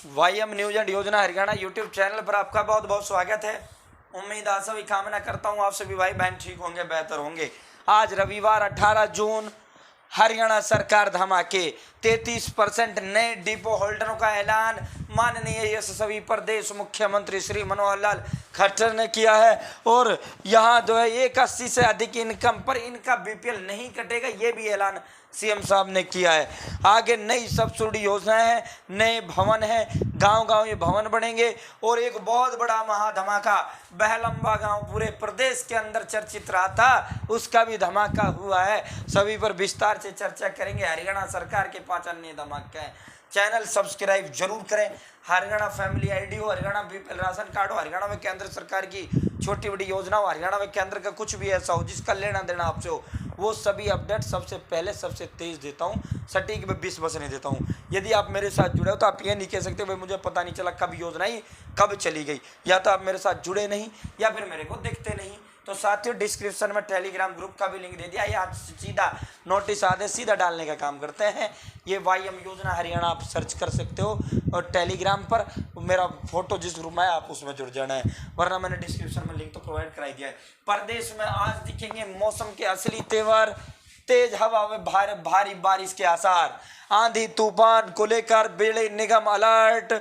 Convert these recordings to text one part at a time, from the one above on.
वाईएम news and योजना Haryana YouTube channel पर आपका बहुत बहुत स्वागत है। उम्मीद आज सभी कामना करता हूँ आप सभी भाई बहन ठीक होंगे, बेहतर होंगे। आज रविवार 18 जून हरियाणा सरकार धमाके 33% नए डिपो होल्डरों का ऐलान माननीय यशस्वी प्रदेश मुख्यमंत्री श्री मनोहर लाल खट्टर ने किया है। और यहाँ जो है 180 से अधिक इनकम पर इनका बीपीएल नहीं कटेगा, ये भी ऐलान सीएम साहब ने किया है। आगे नई सब्सिडी योजनाएं हैं, नए भवन हैं, गांव-गांव ये भवन बनेंगे। और एक बहुत बड़ा महाधमाका बहलंबा गांव पूरे प्रदेश के अंदर चर्चित रहा था, उसका भी धमाका हुआ है। सभी पर विस्तार से चर्चा करेंगे। हरियाणा सरकार के 5 अन्य धमाके हैं। चैनल सब्सक्राइब जरूर करें। हरियाणा फैमिली आईडी हो, हरियाणा बीपीएल राशन कार्ड हो, हरियाणा में केंद्र सरकार की छोटी बड़ी योजना हो, हरियाणा में केंद्र का कुछ भी ऐसा हो जिसका लेना देना आपसे हो, वो सभी अपडेट सबसे पहले सबसे तेज देता हूँ। सटीक में 20 बस नहीं देता हूँ। यदि आप मेरे साथ जुड़े हो तो आप ये नहीं कह सकते भाई मुझे पता नहीं चला कब योजना ही कब चली गई। या तो आप मेरे साथ जुड़े नहीं या फिर मेरे को देखते नहीं। तो साथियों डिस्क्रिप्शन में टेलीग्राम ग्रुप का भी लिंक दे दिया। या सीधा नोटिस आदेश सीधा डालने का काम करते हैं। ये वाईएम योजना हरियाणा आप सर्च कर सकते हो और टेलीग्राम पर मेरा फोटो जिस ग्रुप में है आप उसमें जुड़ जाना है, वरना मैंने डिस्क्रिप्शन में लिंक तो प्रोवाइड करा दिया है। प्रदेश में आज दिखेंगे मौसम के असली तेवर। तेज हवा में भारी बारिश के आसार। आंधी तूफान को लेकर बेड़े निगम अलर्ट।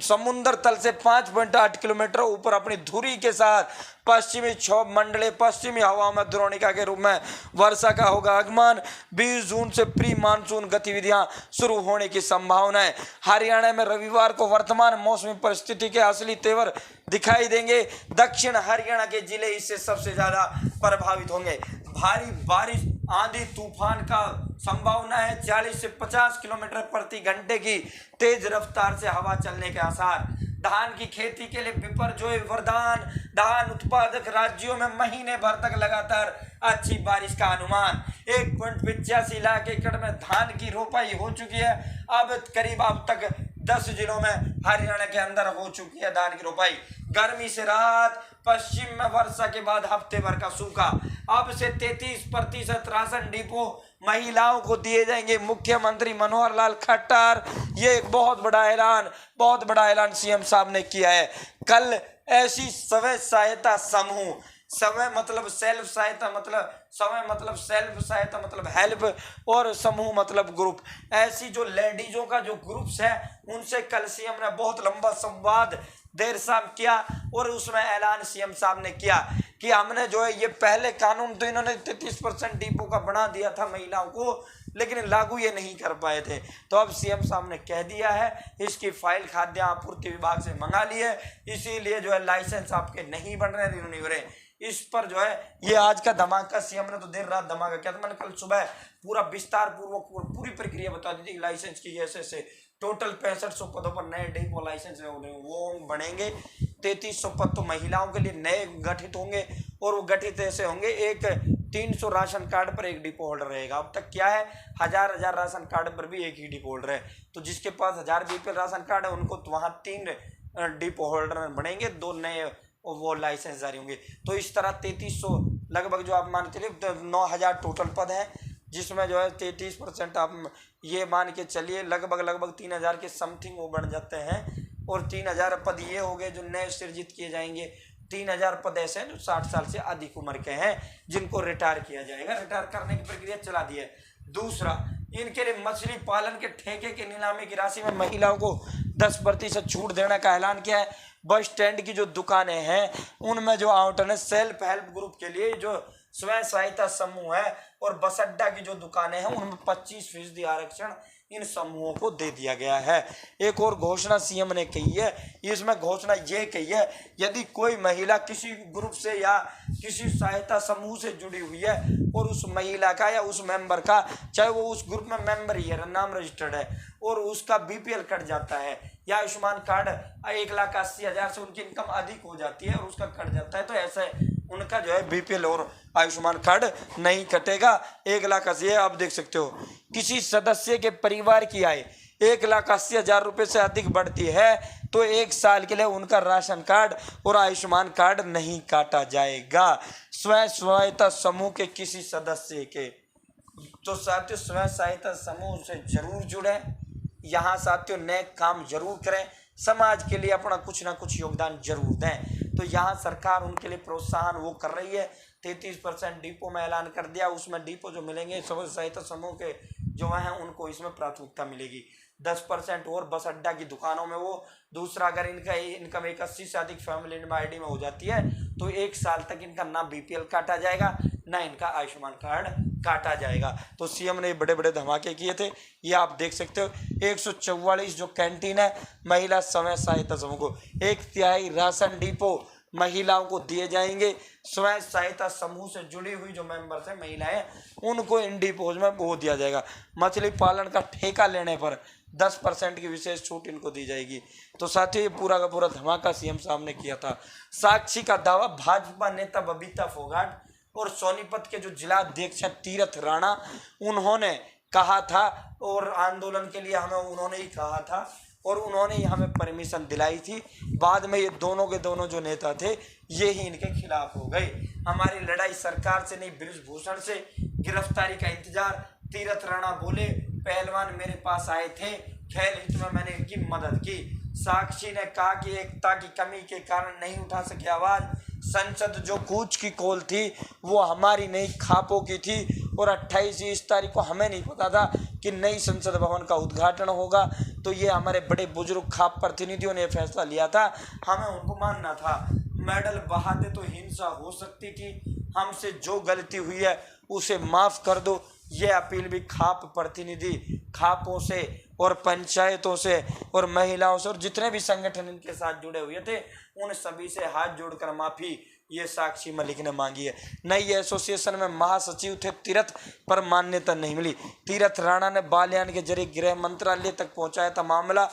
समुद्र तल से 5.8 किलोमीटर ऊपर अपनी धुरी के साथ पश्चिमी क्षोभ मंडले पश्चिमी हवाओं में द्रोणिका के रूप में वर्षा का होगा आगमन। 20 जून से प्री मानसून गतिविधियां शुरू होने की संभावना है। हरियाणा में रविवार को वर्तमान मौसमी परिस्थिति के असली तेवर दिखाई देंगे। दक्षिण हरियाणा के जिले इससे सबसे ज्यादा प्रभावित होंगे। भारी बारिश आंधी तूफान का संभावना है। 40 से 50 किलोमीटर प्रति घंटे की तेज रफ्तार से हवा चलने के आसार। धान की खेती के लिए विपर्जय वरदान। धान उत्पादक राज्यों में महीने भर तक लगातार अच्छी बारिश का अनुमान। 1.85 लाख एकड़ में धान की रोपाई हो चुकी है। अब तक 10 जिलों में हरियाणा के अंदर हो चुकी है धान की रोपाई। गर्मी से राहत। पश्चिम में वर्षा के बाद हफ्ते भर का सूखा। अब से 33% राशन डिपो महिलाओं को दिए जाएंगे। मुख्यमंत्री मनोहर लाल खट्टर ये एक बहुत बड़ा ऐलान सीएम साहब ने किया है। कल ऐसी स्वयं सहायता समूह, समय मतलब सेल्फ सहायता मतलब हेल्प और समूह मतलब ग्रुप, ऐसी जो लेडीजों का जो ग्रुप्स है उनसे कल सीएम ने बहुत लंबा संवाद देर शाम किया। और उसमें ऐलान सीएम साहब ने किया कि हमने जो है ये पहले कानून तो इन्होंने 33% डिपो का बना दिया था महिलाओं को, लेकिन लागू ये नहीं कर पाए थे। तो अब सीएम साहब ने कह दिया है इसकी फाइल खाद्य आपूर्ति विभाग से मंगा ली है, इसीलिए जो है लाइसेंस आपके नहीं बन रहे, रिन्यू नहीं हो रहे। इस पर जो है ये आज का धमाका सीएम ने तो देर रात धमाका किया था। मैंने कल सुबह पूरा विस्तार पूर्वक पूरी प्रक्रिया बता दी थी। लाइसेंस की ऐसे टोटल 6500 पदों पर नए डिपो लाइसेंस वो बनेंगे। 3300 पद तो महिलाओं के लिए नए गठित होंगे और वो गठित ऐसे होंगे। एक 300 राशन कार्ड पर एक डिपो होल्डर रहेगा। अब तक क्या है 1000 राशन कार्ड पर भी एक ही डिपो होल्डर है। तो जिसके पास 1000 बीपीएल राशन कार्ड है उनको तो वहाँ 3 डिपो होल्डर बनेंगे, 2 नए वो लाइसेंस जारी होंगे। तो इस तरह 3300 लगभग जो आप मान के चलिए 9000 टोटल पद हैं, जिसमें जो है 33% आप ये मान के चलिए लगभग 3000 के समथिंग वो बन जाते हैं। और 3000 पद ये हो गए जो नए सृजित किए जाएंगे। 3000 पद ऐसे हैं जो 60 साल से अधिक उम्र के हैं जिनको रिटायर किया जाएगा। रिटायर करने की प्रक्रिया चला दी है। दूसरा, इनके लिए मछली पालन के ठेके की नीलामी की राशि में महिलाओं को 10% छूट देने का ऐलान किया है। बस स्टैंड की जो दुकानें हैं उनमें जो आवंटन है सेल्फ हेल्प ग्रुप के लिए जो स्वयं सहायता समूह है और बस अड्डा की जो दुकानें हैं उनमें 25% आरक्षण इन समूहों को दे दिया गया है। एक और घोषणा सीएम ने कही है। इसमें घोषणा ये कही है यदि कोई महिला किसी ग्रुप से या किसी सहायता समूह से जुड़ी हुई है और उस महिला का या उस मेंबर का, चाहे वो उस ग्रुप में मेंबर ही है, नाम रजिस्टर्ड है, और उसका बीपीएल कट जाता है या आयुष्मान कार्ड 1,80,000 से उनकी इनकम अधिक हो जाती है और उसका कट जाता है, तो ऐसे उनका जो है बीपीएल और आयुष्मान कार्ड नहीं कटेगा। 1,80,000 आप देख सकते हो। किसी सदस्य के परिवार की आय 1,80,000 रुपये से अधिक बढ़ती है तो 1 साल के लिए उनका राशन कार्ड और आयुष्मान कार्ड नहीं काटा जाएगा। स्वयं सहायता समूह के किसी सदस्य के, तो साथियों स्वयं सहायता समूह से जरूर जुड़े। यहाँ साथियों नए काम जरूर करें, समाज के लिए अपना कुछ ना कुछ योगदान जरूर दें। तो यहाँ सरकार उनके लिए प्रोत्साहन वो कर रही है। 33% डिपो में ऐलान कर दिया, उसमें डिपो जो मिलेंगे स्वयं सहायता समूह के जो हैं उनको इसमें प्राथमिकता मिलेगी। 10% और बस अड्डा की दुकानों में वो। दूसरा, अगर इनका इनकम 81 से अधिक फैमिली आईडी में हो जाती है तो 1 साल तक इनका ना बीपीएल काटा जाएगा ना इनका आयुष्मान कार्ड काटा जाएगा। तो सीएम ने बड़े बड़े धमाके किए थे, ये आप देख सकते हो। 144 जो कैंटीन है महिला स्वयं सहायता समूह को, 1/3 राशन डिपो महिलाओं को दिए जाएंगे। स्वयं सहायता समूह से जुड़ी हुई जो मेंबर्स हैं महिलाएं, उनको इन डिपोज में वो दिया जाएगा। मछली पालन का ठेका लेने पर 10% की विशेष छूट इनको दी जाएगी। तो साथियों ये पूरा का पूरा धमाका सीएम साहब ने किया था। साक्षी का दावा, भाजपा नेता बबीता फोगाट और सोनीपत के जो जिला अध्यक्ष तीरथ राणा, उन्होंने कहा था और आंदोलन के लिए हमें उन्होंने ही कहा था और उन्होंने ही हमें परमिशन दिलाई थी। बाद में ये दोनों के दोनों जो नेता थे ये ही इनके खिलाफ हो गए। हमारी लड़ाई सरकार से नहीं बृजभूषण से, गिरफ्तारी का इंतजार। तीरथ राणा बोले, पहलवान मेरे पास आए थे, खेल हित में मैंने इनकी मदद की। साक्षी ने कहा कि एकता की कमी के कारण नहीं उठा सके आवाज। संसद जो कूच की कॉल थी वो हमारी नहीं खापों की थी और 28 तारीख को हमें नहीं पता था कि नई संसद भवन का उद्घाटन होगा। तो ये हमारे बड़े बुजुर्ग खाप प्रतिनिधियों ने फैसला लिया था, हमें उनको मानना था। मेडल बहाते तो हिंसा हो सकती थी, हमसे जो गलती हुई है उसे माफ कर दो। ये अपील भी खाप प्रतिनिधि, खापों से और पंचायतों से और महिलाओं से और जितने भी संगठन इनके साथ जुड़े हुए थे उन सभी से हाथ जोड़कर माफी ये साक्षी मलिक ने मांगी है। नई एसोसिएशन में महासचिव थे तीरथ, पर मान्यता नहीं मिली। तीरथ राणा ने बालयान के जरिए गृह मंत्रालय तक पहुंचाया था मामला।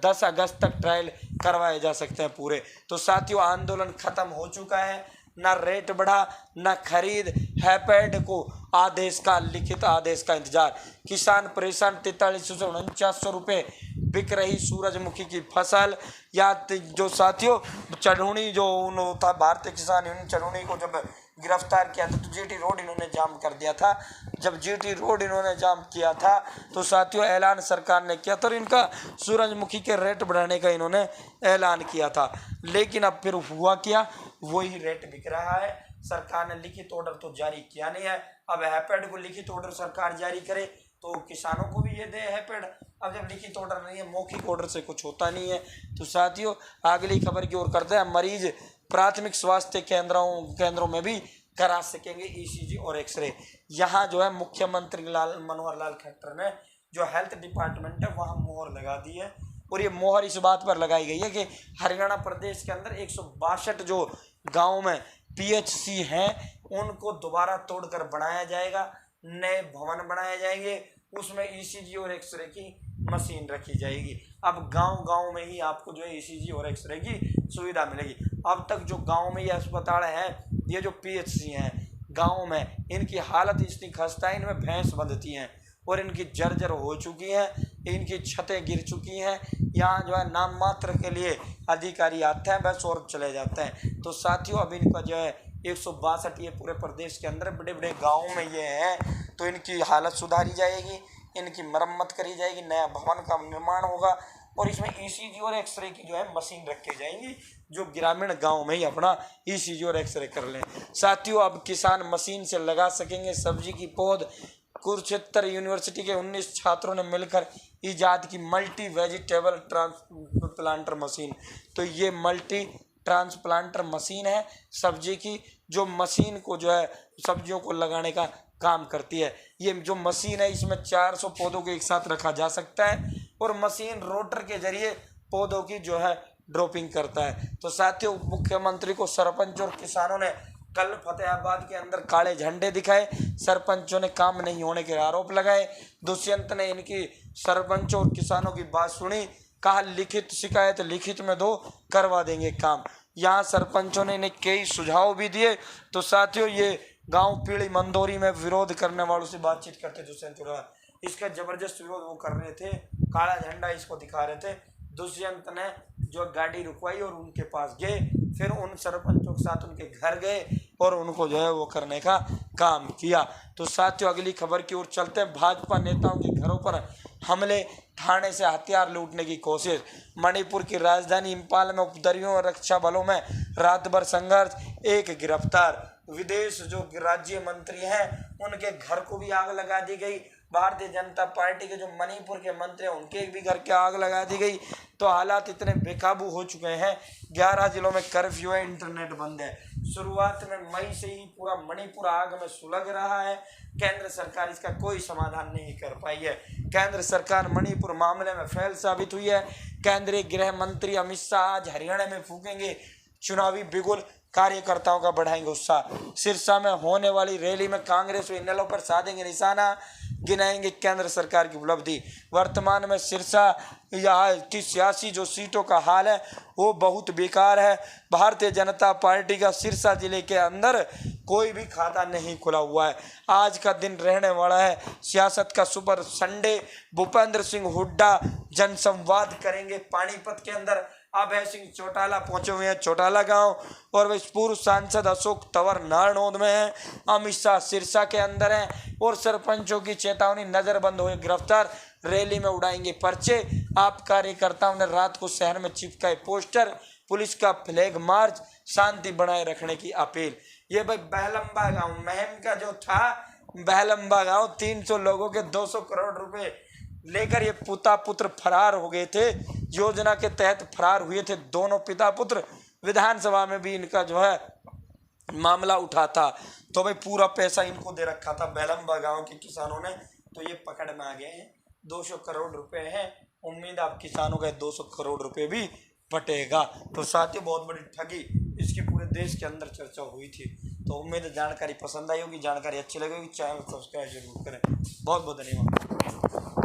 10 अगस्त तक ट्रायल करवाए जा सकते हैं पूरे। तो साथियों आंदोलन खत्म हो चुका है, ना रेट बढ़ा ना खरीद। हैपेड को आदेश का, लिखित आदेश का इंतजार। किसान परेशान, 4300 से 4900 रुपये बिक रही सूरजमुखी की फसल। या जो साथियों चढ़ूनी जो था, भारतीय किसान यूनियन चढ़ूनी को जब गिरफ्तार किया था तो जीटी रोड इन्होंने जाम कर दिया था। जब जीटी रोड इन्होंने जाम किया था तो साथियों ऐलान सरकार ने किया था और इनका सूरजमुखी के रेट बढ़ाने का इन्होंने ऐलान किया था। लेकिन अब फिर हुआ क्या, वही रेट बिक रहा है। सरकार ने लिखित ऑर्डर तो जारी किया नहीं है। अब हैपेड को लिखित ऑर्डर सरकार जारी करे तो किसानों को भी ये दे हैपेड। अब जब लिखित ऑर्डर नहीं है, मौखिक ऑर्डर से कुछ होता नहीं है। तो साथियों अगली खबर की ओर करते हैं। मरीज प्राथमिक स्वास्थ्य केंद्रों में भी करा सकेंगे ईसीजी और एक्सरे। यहाँ जो है मुख्यमंत्री मनोहर लाल खट्टर ने जो हेल्थ डिपार्टमेंट है वहाँ मोहर लगा दी है। और ये मोहर इस बात पर लगाई गई है कि हरियाणा प्रदेश के अंदर 162 जो गाँव में पीएचसी हैं उनको दोबारा तोड़कर बनाया जाएगा, नए भवन बनाए जाएंगे, उसमें ईसीजी और एक्सरे की मशीन रखी जाएगी। अब गांव में ही आपको जो है ईसीजी और एक्सरे की सुविधा मिलेगी। अब तक जो गांव में ये अस्पताल हैं, ये जो पीएचसी हैं गांव में, इनकी हालत इतनी खस्ता है, इनमें भैंस बंधती हैं और इनकी जर्जर हो चुकी हैं, इनकी छतें गिर चुकी हैं। यहाँ जो है नाम मात्र के लिए अधिकारी आते हैं बस और चले जाते हैं। तो साथियों अब इनका जो है 162 ये पूरे प्रदेश के अंदर बड़े बड़े गाँव में ये हैं, तो इनकी हालत सुधारी जाएगी, इनकी मरम्मत करी जाएगी, नया भवन का निर्माण होगा और इसमें ईसीजी और एक्सरे की जो है मशीन रखी जाएंगी जो ग्रामीण गांव में ही अपना ईसीजी और एक्सरे कर लें। साथियों अब किसान मशीन से लगा सकेंगे सब्जी की पौध। कुरुक्षेत्र यूनिवर्सिटी के 19 छात्रों ने मिलकर इजाद की मल्टी वेजिटेबल ट्रांसप्लांटर मशीन। तो ये मल्टी ट्रांसप्लांटर मशीन है सब्जी की, जो मशीन को जो है सब्जियों को लगाने का काम करती है। ये जो मशीन है इसमें 400 पौधों को एक साथ रखा जा सकता है और मशीन रोटर के जरिए पौधों की जो है ड्रॉपिंग करता है। तो साथियों मुख्यमंत्री को सरपंच और किसानों ने कल फतेहाबाद के अंदर काले झंडे दिखाए। सरपंचों ने काम नहीं होने के आरोप लगाए। दुष्यंत ने इनकी सरपंचों और किसानों की बात सुनी, कहा लिखित शिकायत लिखित में दो, करवा देंगे काम। यहाँ सरपंचों ने इन्हें कई सुझाव भी दिए। तो साथियों ये गांव पीढ़ी मंदोरी में विरोध करने वालों से बातचीत करते दुष्यंत इसका जबरदस्त विरोध वो कर रहे थे, काला झंडा इसको दिखा रहे थे। दुष्यंत ने जो गाड़ी रुकवाई और उनके पास गए, फिर उन सरपंचों के साथ उनके घर गए और उनको जो है वो करने का काम किया। तो साथियों अगली खबर की ओर चलते हैं। भाजपा नेताओं के घरों पर हमले, थाने से हथियार लूटने की कोशिश। मणिपुर की राजधानी इंफाल में उपद्रवियों और रक्षा बलों में रात भर संघर्ष, एक गिरफ्तार। विदेश जो राज्य मंत्री हैं उनके घर को भी आग लगा दी गई। भारतीय जनता पार्टी के जो मणिपुर के मंत्री हैं उनके भी घर के आग लगा दी गई। तो हालात इतने बेकाबू हो चुके हैं, 11 जिलों में कर्फ्यू है, इंटरनेट बंद है। शुरुआत में मई से ही पूरा मणिपुर आग में सुलग रहा है। केंद्र सरकार इसका कोई समाधान नहीं कर पाई है। केंद्र सरकार मणिपुर मामले में फेल साबित हुई है। केंद्रीय गृह मंत्री अमित शाह आज हरियाणा में फूकेंगे चुनावी बिगुल, कार्यकर्ताओं का बढ़ाएंगे उत्साह। सिरसा में होने वाली रैली में कांग्रेस व इनेलो पर साधेंगे निशाना, गिनाएंगे केंद्र सरकार की उपलब्धि। वर्तमान में सिरसा यहाँ की सियासी जो सीटों का हाल है वो बहुत बेकार है। भारतीय जनता पार्टी का सिरसा जिले के अंदर कोई भी खाता नहीं खुला हुआ है। आज का दिन रहने वाला है सियासत का सुपर संडे। भूपेंद्र सिंह हुड्डा जनसंवाद करेंगे पानीपत के अंदर। अभय सिंह चौटाला पहुंचे हुए हैं चौटाला गांव, और वह पूर्व सांसद अशोक तंवर नारनौद में हैं। अमित शाह सिरसा के अंदर हैं, और सरपंचों की चेतावनी, नजरबंद हुए गिरफ्तार, रैली में उड़ाएंगे पर्चे। आप कार्यकर्ताओं ने रात को शहर में चिपकाए पोस्टर, पुलिस का फ्लैग मार्च, शांति बनाए रखने की अपील। ये भाई बहलंबा गांव महम का जो था, बहलंबा गांव 300 लोगों के 200 करोड़ रुपए लेकर ये पिता पुत्र फरार हो गए थे। योजना के तहत फरार हुए थे दोनों पिता पुत्र। विधानसभा में भी इनका जो है मामला उठा था। तो भाई पूरा पैसा इनको दे रखा था बेलंबा गांव के किसानों ने। तो ये पकड़ में आ गए हैं, 200 करोड़ रुपए हैं। उम्मीद आप किसानों का 200 करोड़ रुपए भी बटेगा। तो साथ ही बहुत बड़ी ठगी इसकी पूरे देश के अंदर चर्चा हुई थी। तो उम्मीद है जानकारी पसंद आई होगी, जानकारी अच्छी लगी होगी। चैनल सब्सक्राइब जरूर करें। बहुत बहुत धन्यवाद।